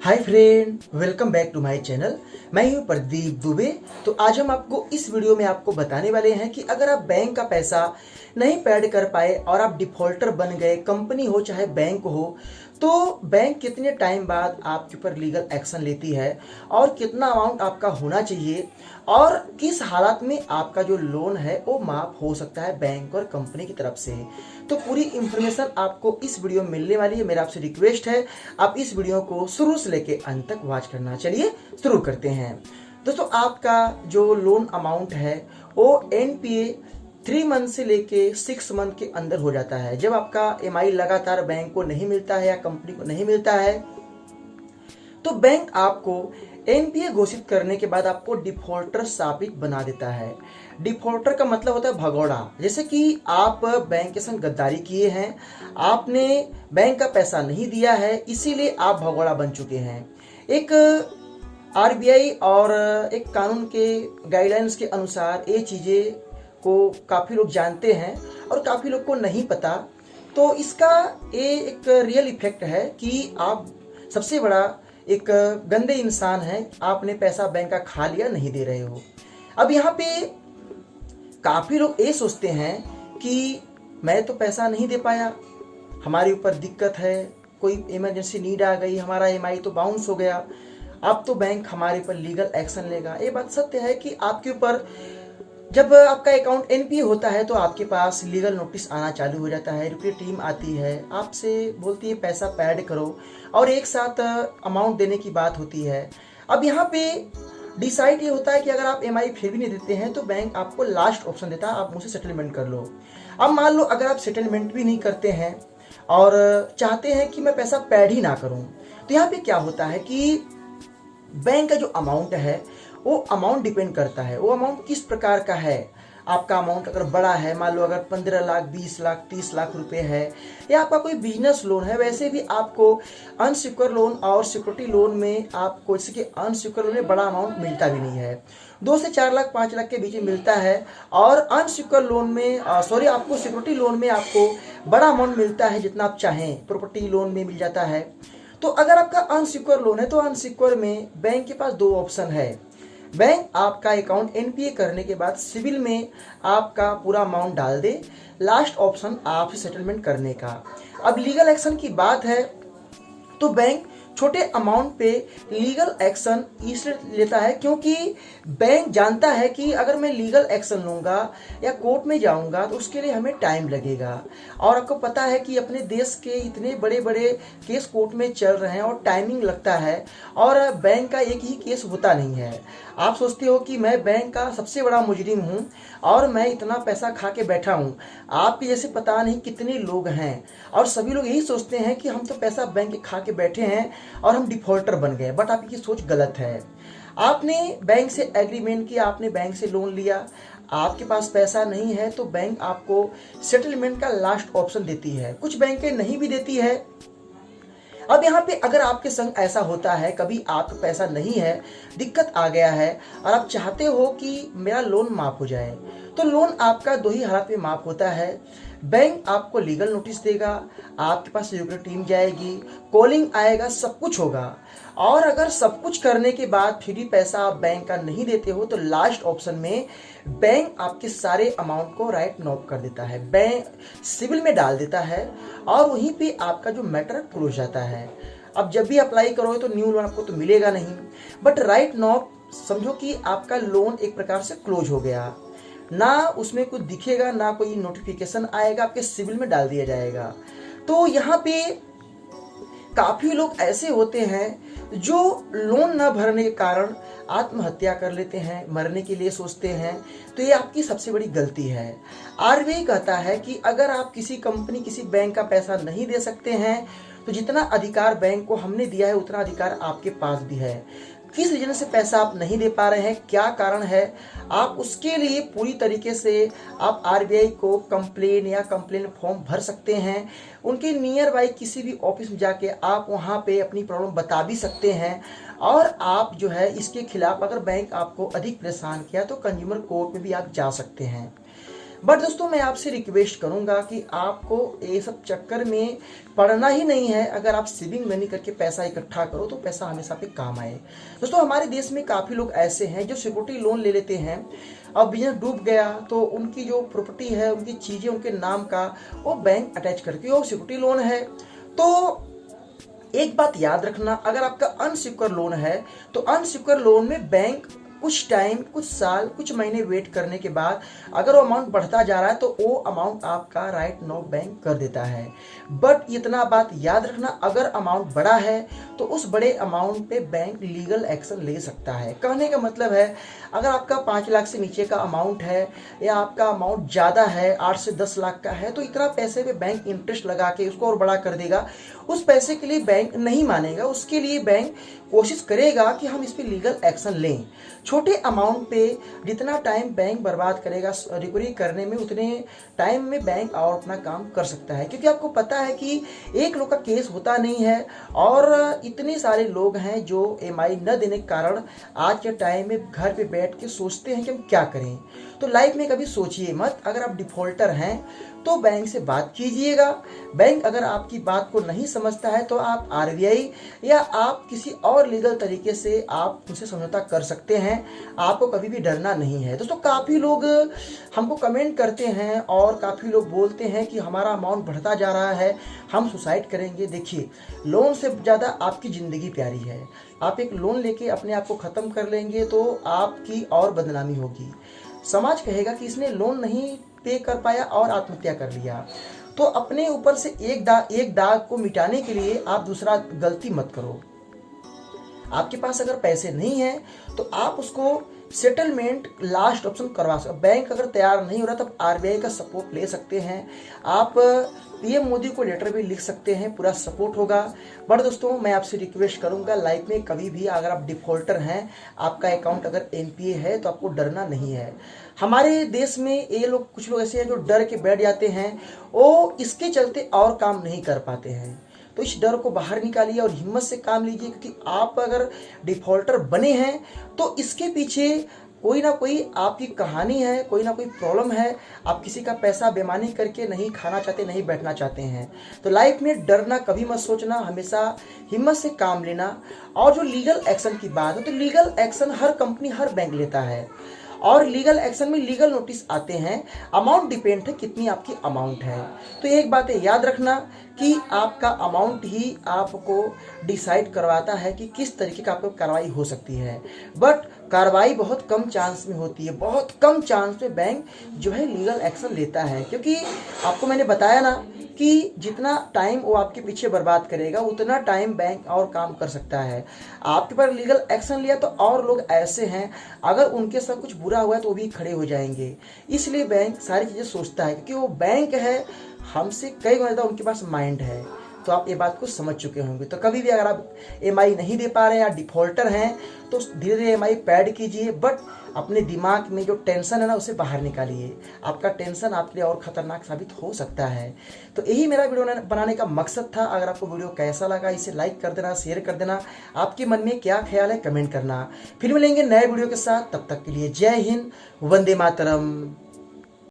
Hi friend, welcome back to my channel. मैं हूं प्रदीप दुबे। तो आज हम आपको इस वीडियो में आपको बताने वाले हैं कि अगर आप बैंक का पैसा नहीं पेड कर पाए और आप डिफॉल्टर बन गए, कंपनी हो चाहे बैंक हो, तो बैंक कितने टाइम बाद आपके ऊपर लीगल एक्शन लेती है और कितना अमाउंट आपका होना चाहिए और किस हालात में आपका जो लोन है वो माफ हो सकता है बैंक और कंपनी की तरफ से। तो पूरी इंफॉर्मेशन आपको इस वीडियो में मिलने वाली है। मेरा आपसे रिक्वेस्ट है आप इस वीडियो को शुरू से लेके अंत तक वॉच करना। चलिए शुरू करते हैं। दोस्तों, आपका जो लोन अमाउंट है वो एनपीए 3 मंथ से लेके 6 मंथ के अंदर हो जाता है। जब आपका एमआई लगातार बैंक को नहीं मिलता है या कंपनी को नहीं मिलता है तो बैंक आपको एनपीए घोषित करने के बाद आपको डिफॉल्टर साबित बना देता है। डिफॉल्टर का मतलब होता है भगोड़ा। जैसे कि आप बैंक के संग गद्दारी किए हैं, आपने बैंक का पैसा नहीं दिया है, इसीलिए आप भगोड़ा बन चुके हैं। एक आरबीआई और एक कानून के गाइडलाइंस के अनुसार ये चीज़ें को काफ़ी लोग जानते हैं और काफ़ी लोग को नहीं पता। तो इसका ये एक रियल इफेक्ट है कि आप सबसे बड़ा एक गंदे इंसान हैं, आपने पैसा बैंक का खा लिया, नहीं दे रहे हो। अब यहाँ पे काफ़ी लोग ये सोचते हैं कि मैं तो पैसा नहीं दे पाया, हमारे ऊपर दिक्कत है, कोई इमरजेंसी नीड आ गई, हमारा ईएमआई तो बाउंस हो गया, अब तो बैंक हमारे ऊपर लीगल एक्शन लेगा। ये बात सत्य है कि आपके ऊपर जब आपका अकाउंट एनपीए होता है तो आपके पास लीगल नोटिस आना चालू हो जाता है। रिप्री टीम आती है, आपसे बोलती है पैसा पैड करो और एक साथ अमाउंट देने की बात होती है। अब यहाँ पे डिसाइड ये होता है कि अगर आप एमआई फिर भी नहीं देते हैं तो बैंक आपको लास्ट ऑप्शन देता है, आप मुझसे सेटलमेंट कर लो। अब मान लो अगर आप सेटलमेंट भी नहीं करते हैं और चाहते हैं कि मैं पैसा पैड ही ना करूँ, तो यहाँ पे क्या होता है कि बैंक का जो अमाउंट है वो अमाउंट डिपेंड करता है। वो अमाउंट किस प्रकार का है। आपका अमाउंट अगर बड़ा है, मान लो अगर 15 लाख, 20 लाख, 30 लाख रुपए है, या आपका कोई बिजनेस लोन है, वैसे भी आपको अनसिक्योर लोन और सिक्योरिटी लोन में आपको, जैसे कि अनसिक्योर लोन में बड़ा अमाउंट मिलता भी नहीं है, 2 से 4 लाख 5 लाख के बीच में मिलता है। और अनसिक्योर लोन में आपको सिक्योरिटी लोन में आपको बड़ा अमाउंट मिलता है, जितना आप चाहें प्रॉपर्टी लोन में मिल जाता है। तो अगर आपका अनसिक्योर लोन है तो अनसिक्योर में बैंक के पास 2 ऑप्शन है। बैंक आपका अकाउंट एनपीए करने के बाद सिविल में आपका पूरा अमाउंट डाल दे, लास्ट ऑप्शन आप सेटलमेंट करने का। अब लीगल एक्शन की बात है तो बैंक छोटे अमाउंट पे लीगल एक्शन इसलिए लेता है क्योंकि बैंक जानता है कि अगर मैं लीगल एक्शन लूँगा या कोर्ट में जाऊँगा तो उसके लिए हमें टाइम लगेगा। और आपको पता है कि अपने देश के इतने बड़े बड़े केस कोर्ट में चल रहे हैं और टाइमिंग लगता है, और बैंक का एक ही केस होता नहीं है। आप सोचते हो कि मैं बैंक का सबसे बड़ा मुजरिम हूँ और मैं इतना पैसा खा के बैठा हूँ, आपके जैसे पता नहीं कितने लोग हैं और सभी लोग यही सोचते हैं कि हम तो पैसा बैंक के खा के बैठे हैं और हम डिफॉल्टर बन गए। बट आपकी सोच गलत है। आपने बैंक से एग्रीमेंट किया, आपने बैंक से लोन लिया, आपके पास पैसा नहीं है तो बैंक आपको सेटलमेंट का लास्ट ऑप्शन देती है। कुछ बैंकें नहीं भी देती है। अब यहाँ पे अगर आपके संग ऐसा होता है, कभी आपका पैसा नहीं है, दिक्कत आ गया है और आप चाहते हो कि मेरा लोन माफ हो जाए, तो लोन आपका 2 ही हालत में माफ होता है। बैंक आपको लीगल नोटिस देगा, आपके पास सिक्योरिटी टीम जाएगी, कॉलिंग आएगा, सब कुछ होगा। और अगर सब कुछ करने के बाद फिर भी पैसा आप बैंक का नहीं देते हो तो लास्ट ऑप्शन में बैंक आपके सारे अमाउंट को राइट नॉप कर देता है, बैंक सिविल में डाल देता है और वहीं पे आपका जो मैटर क्लोज जाता है। अब जब भी अप्लाई करोगे तो न्यू लोन आपको तो मिलेगा नहीं, बट राइट नॉप समझो कि आपका लोन एक प्रकार से क्लोज हो गया। ना उसमें कुछ दिखेगा, ना कोई नोटिफिकेशन आएगा, आपके सिविल में डाल दिया जाएगा। तो यहाँ पे काफी लोग ऐसे होते हैं जो लोन न भरने के कारण आत्महत्या कर लेते हैं, मरने के लिए सोचते हैं। तो ये आपकी सबसे बड़ी गलती है। आरबीआई कहता है कि अगर आप किसी कंपनी, किसी बैंक का पैसा नहीं दे सकते हैं तो जितना अधिकार बैंक को हमने दिया है उतना अधिकार आपके पास भी है। किस रीजन से पैसा आप नहीं दे पा रहे हैं, क्या कारण है, आप उसके लिए पूरी तरीके से आप आरबीआई को कंप्लेन फॉर्म भर सकते हैं। उनके नियर बाई किसी भी ऑफिस में जाके आप वहां पे अपनी प्रॉब्लम बता भी सकते हैं। और आप जो है इसके खिलाफ अगर बैंक आपको अधिक परेशान किया तो कंज्यूमर कोर्ट में भी आप जा सकते हैं। बट दोस्तों मैं आपसे रिक्वेस्ट करूंगा कि आपको ये सब चक्कर में पड़ना ही नहीं है। अगर आप सेविंग मनी करके पैसा इकट्ठा करो तो पैसा हमेशा पे काम आए। दोस्तों हमारे देश में काफ़ी लोग ऐसे हैं जो सिक्योरिटी लोन ले लेते हैं, अब बिजनेस डूब गया तो उनकी जो प्रॉपर्टी है, उनकी चीज़ें उनके नाम का वो बैंक अटैच करके वो सिक्योरिटी लोन है। तो एक बात याद रखना, अगर आपका अनसिक्योर लोन है तो अनसिक्योर लोन में बैंक कुछ टाइम, कुछ साल, कुछ महीने वेट करने के बाद अगर वो अमाउंट बढ़ता जा रहा है तो वो अमाउंट आपका राइट नाउ बैंक कर देता है। बट इतना बात याद रखना, अगर अमाउंट बड़ा है तो उस बड़े अमाउंट पे बैंक लीगल एक्शन ले सकता है। कहने का मतलब है, अगर आपका 5 लाख से नीचे का अमाउंट है या आपका अमाउंट ज़्यादा है, 8 से 10 लाख का है, तो इतना पैसे पे बैंक इंटरेस्ट लगा के उसको और बड़ा कर देगा। उस पैसे के लिए बैंक नहीं मानेगा, उसके लिए बैंक कोशिश करेगा कि हम इस पे लीगल एक्शन लें। छोटे अमाउंट पे जितना टाइम बैंक बर्बाद करेगा रिकवरी करने में, उतने टाइम में बैंक और अपना काम कर सकता है, क्योंकि आपको पता है कि एक लोग का केस होता नहीं है और इतने सारे लोग हैं जो EMI न देने के कारण आज के टाइम में घर पे बैठ के सोचते हैं कि हम क्या करें। तो लाइफ में कभी सोचिए मत, अगर आप डिफॉल्टर हैं तो बैंक से बात कीजिएगा। बैंक अगर आपकी बात को नहीं समझता है तो आप RBI या आप किसी और लीगल तरीके से आप उनसे समझौता कर सकते हैं। आपको कभी भी डरना नहीं है। दोस्तों काफ़ी लोग हमको कमेंट करते हैं और काफ़ी लोग बोलते हैं कि हमारा अमाउंट बढ़ता जा रहा है, हम सुसाइड करेंगे। देखिए, लोन से ज़्यादा आपकी ज़िंदगी प्यारी है। आप एक लोन लेके अपने आप को ख़त्म कर लेंगे तो आपकी और बदनामी होगी। समाज कहेगा कि इसने लोन नहीं पे कर पाया और आत्महत्या कर लिया। तो अपने ऊपर से एक दाग को मिटाने के लिए आप दूसरा गलती मत करो। आपके पास अगर पैसे नहीं है तो आप उसको सेटलमेंट लास्ट ऑप्शन करवा सकते। बैंक अगर तैयार नहीं हो रहा तब RBI का सपोर्ट ले सकते हैं। आप PM मोदी को लेटर भी लिख सकते हैं, पूरा सपोर्ट होगा। बट दोस्तों मैं आपसे रिक्वेस्ट करूंगा, लाइफ में कभी भी अगर आप डिफॉल्टर हैं, आपका अकाउंट अगर NPA है तो आपको डरना नहीं है। हमारे देश में ये लोग, कुछ लोग ऐसे हैं जो डर के बैठ जाते हैं, वो इसके चलते और काम नहीं कर पाते हैं। तो इस डर को बाहर निकालिए और हिम्मत से काम लीजिए, क्योंकि आप अगर डिफॉल्टर बने हैं तो इसके पीछे कोई ना कोई आपकी कहानी है, कोई ना कोई प्रॉब्लम है। आप किसी का पैसा बेईमानी करके नहीं खाना चाहते, नहीं बैठना चाहते हैं। तो लाइफ में डरना कभी मत सोचना, हमेशा हिम्मत से काम लेना। और जो लीगल एक्शन की बात है तो लीगल एक्शन हर कंपनी, हर बैंक लेता है और लीगल एक्शन में लीगल नोटिस आते हैं। अमाउंट डिपेंड है कितनी आपकी अमाउंट है। तो एक बात है याद रखना कि आपका अमाउंट ही आपको डिसाइड करवाता है कि किस तरीके का आपको कार्रवाई हो सकती है। बट कार्रवाई बहुत कम चांस में होती है, बहुत कम चांस में बैंक जो है लीगल एक्शन लेता है। क्योंकि आपको मैंने बताया ना कि जितना टाइम वो आपके पीछे बर्बाद करेगा उतना टाइम बैंक और काम कर सकता है। आपके पर लीगल एक्शन लिया तो और लोग ऐसे हैं, अगर उनके साथ कुछ बुरा हुआ है तो वो भी खड़े हो जाएंगे। इसलिए बैंक सारी चीज़ें सोचता है, क्योंकि वो बैंक है, हमसे कई गुना ज़्यादा उनके पास माइंड है। तो आप ये बात को समझ चुके होंगे। तो कभी भी अगर आप EMI नहीं दे पा रहे हैं या डिफॉल्टर हैं तो धीरे धीरे EMI पैड कीजिए, बट अपने दिमाग में जो टेंशन है ना उसे बाहर निकालिए। आपका टेंशन आपके लिए और खतरनाक साबित हो सकता है। तो यही मेरा वीडियो बनाने का मकसद था। अगर आपको वीडियो कैसा लगा इसे लाइक कर देना, शेयर कर देना। आपके मन में क्या ख्याल है कमेंट करना। फिर मिलेंगे नए वीडियो के साथ, तब तक के लिए जय हिंद, वंदे मातरम।